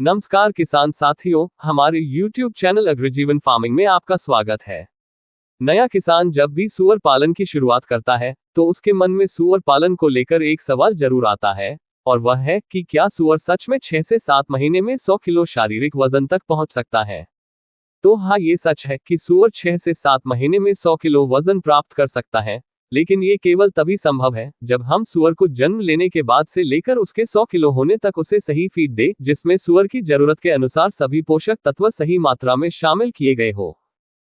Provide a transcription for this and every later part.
नमस्कार किसान साथियों, हमारे YouTube चैनल अग्रजीवन फार्मिंग में आपका स्वागत है। नया किसान जब भी सूअर पालन की शुरुआत करता है तो उसके मन में सूअर पालन को लेकर एक सवाल जरूर आता है, और वह है कि क्या सूअर सच में 6 से 7 महीने में 100 किलो शारीरिक वजन तक पहुंच सकता है। तो हाँ, ये सच है कि सूअर 6 से 7 महीने में 100 किलो वजन प्राप्त कर सकता है, लेकिन ये केवल तभी संभव है जब हम सूअर को जन्म लेने के बाद से लेकर उसके 100 किलो होने तक उसे सही फीड दे, जिसमें सूअर की जरूरत के अनुसार सभी पोषक तत्व सही मात्रा में शामिल किए गए हो।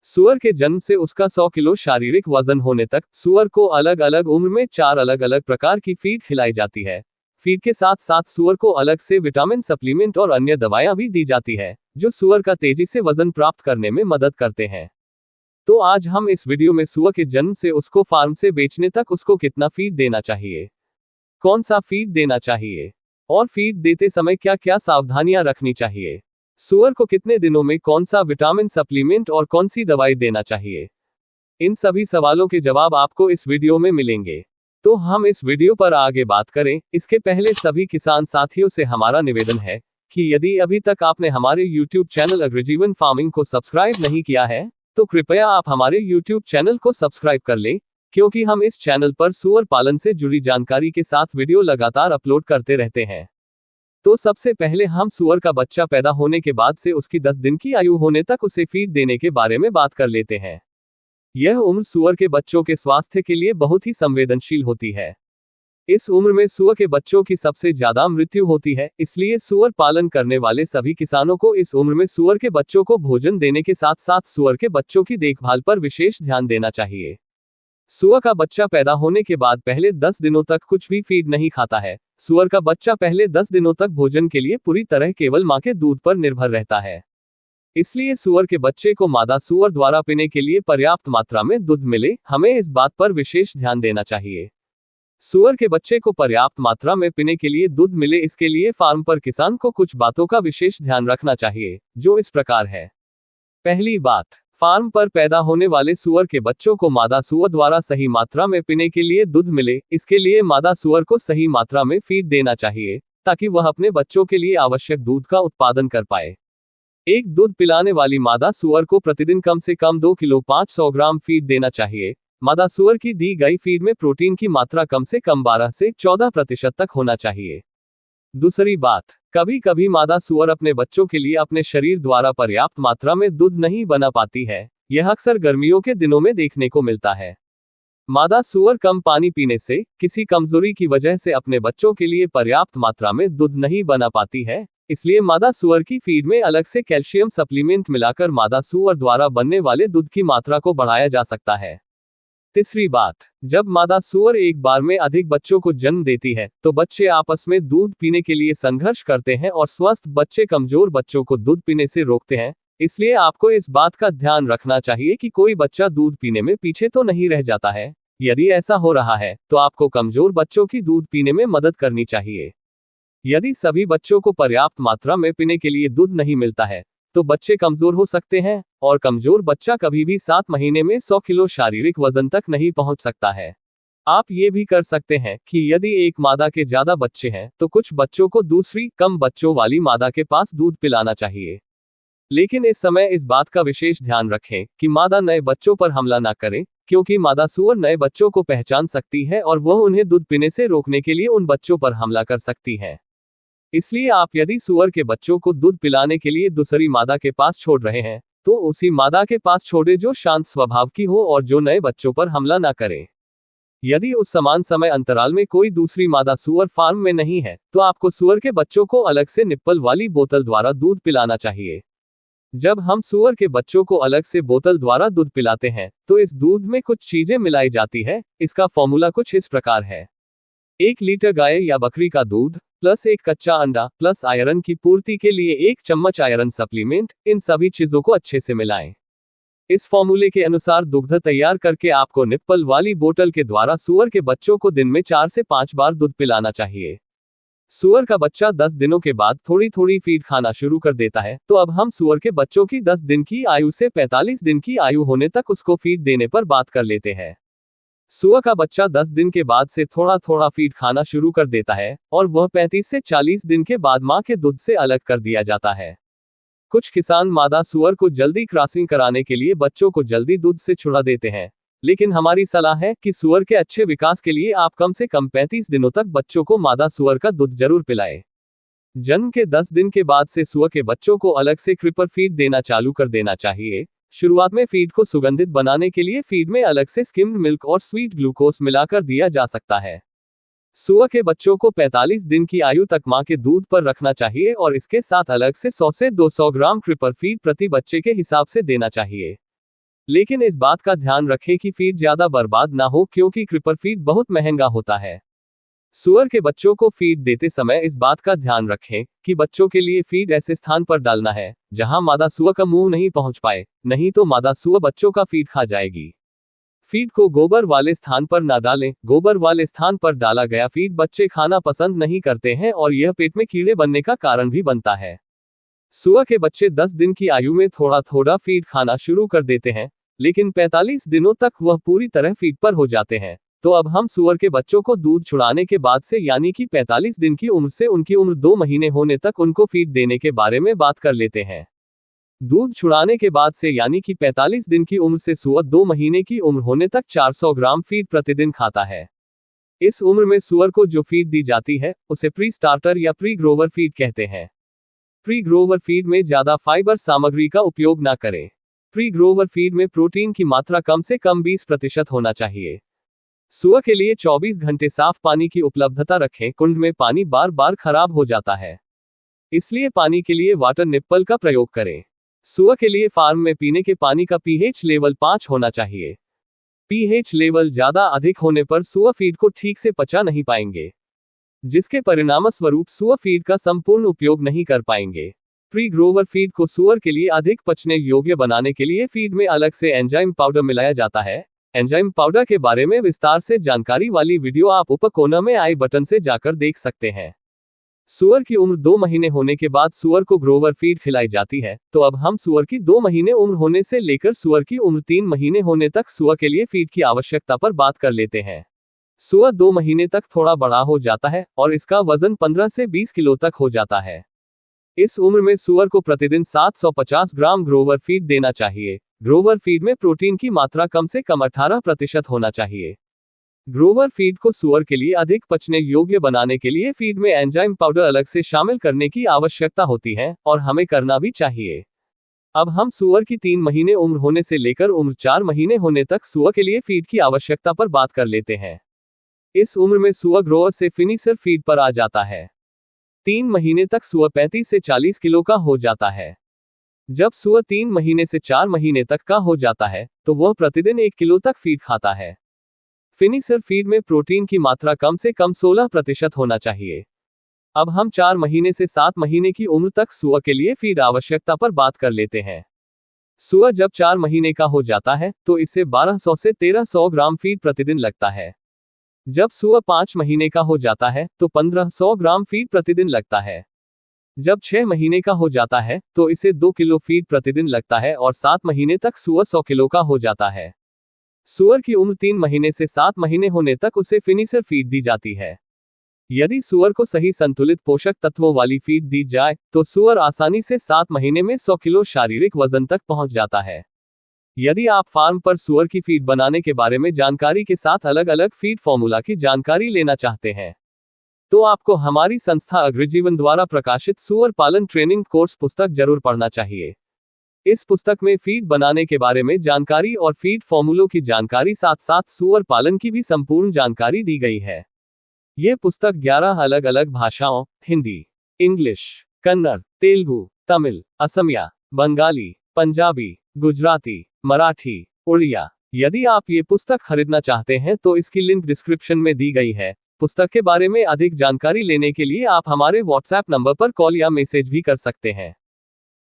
सूअर के जन्म से उसका 100 किलो शारीरिक वजन होने तक सूअर को अलग अलग उम्र में 4 अलग अलग प्रकार की फीड खिलाई जाती है। फीड के साथ साथ सूअर को अलग से विटामिन सप्लीमेंट और अन्य दवाएं भी दी जाती है, जो सूअर का तेजी से वजन प्राप्त करने में मदद करते हैं। तो आज हम इस वीडियो में सूअर के जन्म से उसको फार्म से बेचने तक उसको कितना फीड देना चाहिए, कौन सा फीड देना चाहिए, और फीड देते समय क्या क्या सावधानियां रखनी चाहिए, सूअर को कितने दिनों में कौन सा विटामिन सप्लीमेंट और कौन सी दवाई देना चाहिए, इन सभी सवालों के जवाब आपको इस वीडियो में मिलेंगे। तो हम इस वीडियो पर आगे बात करें, इसके पहले सभी किसान साथियों से हमारा निवेदन है कि यदि अभी तक आपने हमारे YouTube चैनल अग्रजीवन फार्मिंग को सब्सक्राइब नहीं किया है तो कृपया आप हमारे YouTube चैनल को सब्सक्राइब कर लें, क्योंकि हम इस चैनल पर सूअर पालन से जुड़ी जानकारी के साथ वीडियो लगातार अपलोड करते रहते हैं। तो सबसे पहले हम सूअर का बच्चा पैदा होने के बाद से उसकी 10 दिन की आयु होने तक उसे फीड देने के बारे में बात कर लेते हैं। यह उम्र सूअर के बच्चों के स्वास्थ्य के लिए बहुत ही संवेदनशील होती है। इस उम्र में सूअर के बच्चों की सबसे ज्यादा मृत्यु होती है, इसलिए सूअर पालन करने वाले सभी किसानों को इस उम्र में सूअर के बच्चों को भोजन देने के साथ साथ सूअर के बच्चों की देखभाल पर विशेष ध्यान देना चाहिए। सूअर का बच्चा पैदा होने के बाद पहले 10 दिनों तक कुछ भी फीड नहीं खाता है। सूअर का बच्चा पहले 10 दिनों तक भोजन के लिए पूरी तरह केवल मां के दूध पर निर्भर रहता है। इसलिए सूअर के बच्चे को मादा सूअर द्वारा पीने के लिए पर्याप्त मात्रा में दूध मिले, हमें इस बात पर विशेष ध्यान देना चाहिए। सूअर के बच्चे को पर्याप्त मात्रा में पीने के लिए दूध मिले, इसके लिए फार्म पर किसान को कुछ बातों का विशेष ध्यान रखना चाहिए, जो इस प्रकार है। पहली बात, फार्म पर पैदा होने वाले सूअर के बच्चों को मादा सूअर द्वारा सही मात्रा में पीने के लिए दूध मिले, इसके लिए मादा सूअर को सही मात्रा में फीड देना चाहिए, ताकि वह अपने बच्चों के लिए आवश्यक दूध का उत्पादन कर पाए। एक दूध पिलाने वाली मादा सूअर को प्रतिदिन कम से कम 2 किलो 500 ग्राम फीड देना चाहिए। मादा सूअर की दी गई फीड में प्रोटीन की मात्रा कम से कम 12 से 14% तक होना चाहिए। दूसरी बात, कभी कभी मादा सूअर अपने बच्चों के लिए अपने शरीर द्वारा पर्याप्त मात्रा में दूध नहीं बना पाती है। यह अक्सर गर्मियों के दिनों में देखने को मिलता है। मादा सूअर कम पानी पीने से, किसी कमजोरी की वजह से अपने बच्चों के लिए पर्याप्त मात्रा में दूध नहीं बना पाती है, इसलिए मादा सूअर की फीड में अलग से कैल्शियम सप्लीमेंट मिलाकर मादा सूअर द्वारा बनने वाले दूध की मात्रा को बढ़ाया जा सकता है। तीसरी बात, जब मादा सूअर एक बार में अधिक बच्चों को जन्म देती है तो बच्चे आपस में दूध पीने के लिए संघर्ष करते हैं और स्वस्थ बच्चे कमजोर बच्चों को दूध पीने से रोकते हैं। इसलिए आपको इस बात का ध्यान रखना चाहिए कि कोई बच्चा दूध पीने में पीछे तो नहीं रह जाता है। यदि ऐसा हो रहा है तो आपको कमजोर बच्चों की दूध पीने में मदद करनी चाहिए। यदि सभी बच्चों को पर्याप्त मात्रा में पीने के लिए दूध नहीं मिलता है तो बच्चे कमजोर हो सकते हैं, और कमजोर बच्चा कभी भी 7 महीने में 100 किलो शारीरिक वजन तक नहीं पहुंच सकता है। आप ये भी कर सकते हैं कि यदि एक मादा के ज्यादा बच्चे हैं तो कुछ बच्चों को दूसरी कम बच्चों वाली मादा के पास दूध पिलाना चाहिए। लेकिन इस समय इस बात का विशेष ध्यान रखें कि मादा नए बच्चों पर हमला ना करे, क्योंकि मादा सूअर नए बच्चों को पहचान सकती है और वह उन्हें दूध पीने से रोकने के लिए उन बच्चों पर हमला कर सकती है। इसलिए आप यदि सूअर के बच्चों को दूध पिलाने के लिए दूसरी मादा के पास छोड़ रहे हैं तो उसी मादा के पास छोड़े जो शांत स्वभाव की हो और जो नए बच्चों पर हमला ना करे। यदि उस समान समय अंतराल में कोई दूसरी मादा सूअर फार्म में नहीं है तो आपको सूअर के बच्चों को अलग से निप्पल वाली बोतल द्वारा दूध पिलाना चाहिए। जब हम सूअर के बच्चों को अलग से बोतल द्वारा दूध पिलाते हैं तो इस दूध में कुछ चीजें मिलाई जाती है। इसका फॉर्मूला कुछ इस प्रकार है: 1 लीटर गाय या बकरी का दूध प्लस 1 कच्चा अंडा प्लस आयरन की पूर्ति के लिए 1 चम्मच आयरन सप्लीमेंट, इन सभी चीजों को अच्छे से मिलाएं। इस फॉर्मूले के अनुसार दुग्ध तैयार करके आपको निप्पल वाली बोतल के द्वारा सूअर के बच्चों को दिन में 4 से 5 बार दूध पिलाना चाहिए। सूअर का बच्चा 10 दिनों के बाद थोड़ी थोड़ी फीड खाना शुरू कर देता है, तो अब हम सूअर के बच्चों की 10 दिन की आयु से 45 दिन की आयु होने तक उसको फीड देने पर बात कर लेते हैं। सुअर का बच्चा 10 दिन के बाद से थोड़ा थोड़ा फीड खाना शुरू कर देता है और वह 35 से 40 दिन के बाद मां के दूध से अलग कर दिया जाता है। कुछ किसान मादा सुअर को जल्दी क्रॉसिंग कराने के लिए बच्चों को जल्दी दूध से छुड़ा देते हैं, लेकिन हमारी सलाह है कि सुअर के अच्छे विकास के लिए आप कम से कम 35 दिनों तक बच्चों को मादा सुअर का दूध जरूर पिलाएं। जन्म के 10 दिन के बाद से सुअर के बच्चों को अलग से क्रिपर फीड देना चालू कर देना चाहिए। शुरुआत में फीड को सुगंधित बनाने के लिए फीड में अलग से स्किम्ड मिल्क और स्वीट ग्लूकोज मिलाकर दिया जा सकता है। सुअर के बच्चों को 45 दिन की आयु तक मां के दूध पर रखना चाहिए और इसके साथ अलग से 100 से 200 ग्राम क्रिपर फीड प्रति बच्चे के हिसाब से देना चाहिए। लेकिन इस बात का ध्यान रखें कि फीड ज्यादा बर्बाद ना हो, क्योंकि क्रिपर फीड बहुत महंगा होता है। सुअर के बच्चों को फीड देते समय इस बात का ध्यान रखें कि बच्चों के लिए फीड ऐसे स्थान पर डालना है जहां मादा सुअर का मुंह नहीं पहुंच पाए, नहीं तो मादा सुअर बच्चों का फीड खा जाएगी। फीड को गोबर वाले स्थान पर ना डालें। गोबर वाले स्थान पर डाला गया फीड बच्चे खाना पसंद नहीं करते हैं और यह पेट में कीड़े बनने का कारण भी बनता है। सुअर के बच्चे 10 दिन की आयु में थोड़ा थोड़ा फीड खाना शुरू कर देते हैं, लेकिन 45 दिनों तक वह पूरी तरह फीड पर हो जाते हैं। तो अब हम सुअर के बच्चों को दूध छुड़ाने के बाद से यानी कि 45 दिन की उम्र से उनकी उम्र 2 महीने होने तक उनको फीड देने के बारे में बात कर लेते हैं। दूध छुड़ाने के बाद से यानी कि 45 दिन की उम्र से सुअर 2 महीने की उम्र होने तक 400 ग्राम फीड प्रतिदिन खाता है। इस उम्र में सुअर को जो फीड दी जाती है उसे प्री स्टार्टर या प्री ग्रोवर फीड कहते हैं। प्री ग्रोवर फीड में ज्यादा फाइबर सामग्री का उपयोग ना करें। प्री ग्रोवर फीड में प्रोटीन की मात्रा कम से कम 20% होना चाहिए। सुअर के लिए 24 घंटे साफ पानी की उपलब्धता रखें। कुंड में पानी बार बार खराब हो जाता है, इसलिए पानी के लिए वाटर निप्पल का प्रयोग करें। सुअर के लिए फार्म में पीने के पानी का पीएच लेवल 5 होना चाहिए। पीएच लेवल ज्यादा अधिक होने पर सुअर फीड को ठीक से पचा नहीं पाएंगे, जिसके परिणामस्वरूप सुअर फीड का संपूर्ण उपयोग नहीं कर पाएंगे। प्री ग्रोवर फीड को सुअर के लिए अधिक पचने योग्य बनाने के लिए फीड में अलग से एंजाइम पाउडर मिलाया जाता है। एंजाइम पाउडर के बारे में विस्तार से जानकारी वाली वीडियो आप ऊपर कोने में आई बटन से जाकर देख सकते हैं। सुअर की उम्र 2 महीने होने के बाद सुअर को ग्रोवर फीड खिलाई जाती है। तो अब हम सुअर की 2 महीने उम्र होने से लेकर सुअर की उम्र 3 महीने होने तक सुअर के लिए फीड की आवश्यकता पर बात कर लेते हैं। सुअर 2 महीने तक थोड़ा बड़ा हो जाता है और इसका वजन 15 से 20 किलो तक हो जाता है। इस उम्र में सुअर को प्रतिदिन 750 ग्राम ग्रोवर फीड देना चाहिए। ग्रोवर फीड में प्रोटीन की मात्रा कम से कम 18% होना चाहिए। ग्रोवर फीड को सुअर के लिए अधिक पचने योग्य बनाने के लिए फीड में एंजाइम पाउडर अलग से शामिल करने की आवश्यकता होती है और हमें करना भी चाहिए। अब हम सुअर की 3 महीने उम्र होने से लेकर उम्र 4 महीने होने तक सुअर के लिए फीड की आवश्यकता पर बात कर लेते हैं। इस उम्र में सुअर ग्रोवर से फिनिशर फीड पर आ जाता है। 3 महीने तक सुअर 35 से 40 किलो का हो जाता है। जब सुअर 3 महीने से 4 महीने तक का हो जाता है तो वह प्रतिदिन 1 किलो तक फीड खाता है। फिनिशर फीड में प्रोटीन की मात्रा कम से कम 16% होना चाहिए। अब हम 4 महीने से 7 महीने की उम्र तक सुअर के लिए फीड आवश्यकता पर बात कर लेते हैं। सुअर जब 4 महीने का हो जाता है तो इससे 1200 से 1300 ग्राम फीड प्रतिदिन लगता है। जब सुअर 5 महीने का हो जाता है तो 1500 ग्राम फीड प्रतिदिन लगता है। जब 6 महीने का हो जाता है तो इसे 2 किलो फीड प्रतिदिन लगता है और 7 महीने तक सुअर 100 किलो का हो जाता है। सुअर की उम्र 3 महीने से 7 महीने होने तक उसे फिनिशर फीड दी जाती है। यदि सुअर को सही संतुलित पोषक तत्वों वाली फीड दी जाए तो सुअर आसानी से 7 महीने में 100 किलो शारीरिक वजन तक पहुंच जाता है। यदि आप फार्म पर सुअर की फीड बनाने के बारे में जानकारी के साथ अलग अलग फीड फॉर्मूला की जानकारी लेना चाहते हैं तो आपको हमारी संस्था अग्रजीवन द्वारा प्रकाशित सुअर पालन ट्रेनिंग कोर्स पुस्तक जरूर पढ़ना चाहिए। इस पुस्तक में फीड बनाने के बारे में जानकारी और फीड फॉर्मूलों की जानकारी साथ साथ सुअर पालन की भी संपूर्ण जानकारी दी गई है। यह पुस्तक 11 अलग अलग भाषाओं हिंदी, इंग्लिश, कन्नड़, तेलुगु, तमिल, असमिया, बंगाली, पंजाबी, गुजराती, मराठी, उड़िया। यदि आप ये पुस्तक खरीदना चाहते हैं तो इसकी लिंक डिस्क्रिप्शन में दी गई है। पुस्तक के बारे में अधिक जानकारी लेने के लिए आप हमारे व्हाट्सएप नंबर पर कॉल या मैसेज भी कर सकते हैं।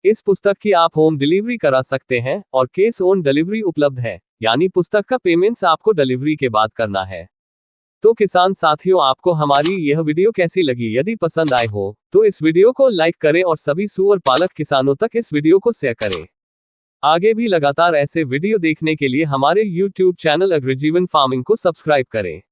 इस पुस्तक की आप होम डिलीवरी करा सकते हैं और कैश ऑन डिलीवरी उपलब्ध है, यानी पुस्तक का पेमेंट्स आपको डिलीवरी के बाद करना है। तो किसान साथियों, आपको हमारी यह वीडियो कैसी लगी? यदि पसंद आए हो तो इस वीडियो को लाइक करें और सभी सुअर पालक किसानों तक इस वीडियो को शेयर करें। आगे भी लगातार ऐसे वीडियो देखने के लिए हमारे YouTube चैनल अग्रजीवन फार्मिंग को सब्सक्राइब करें।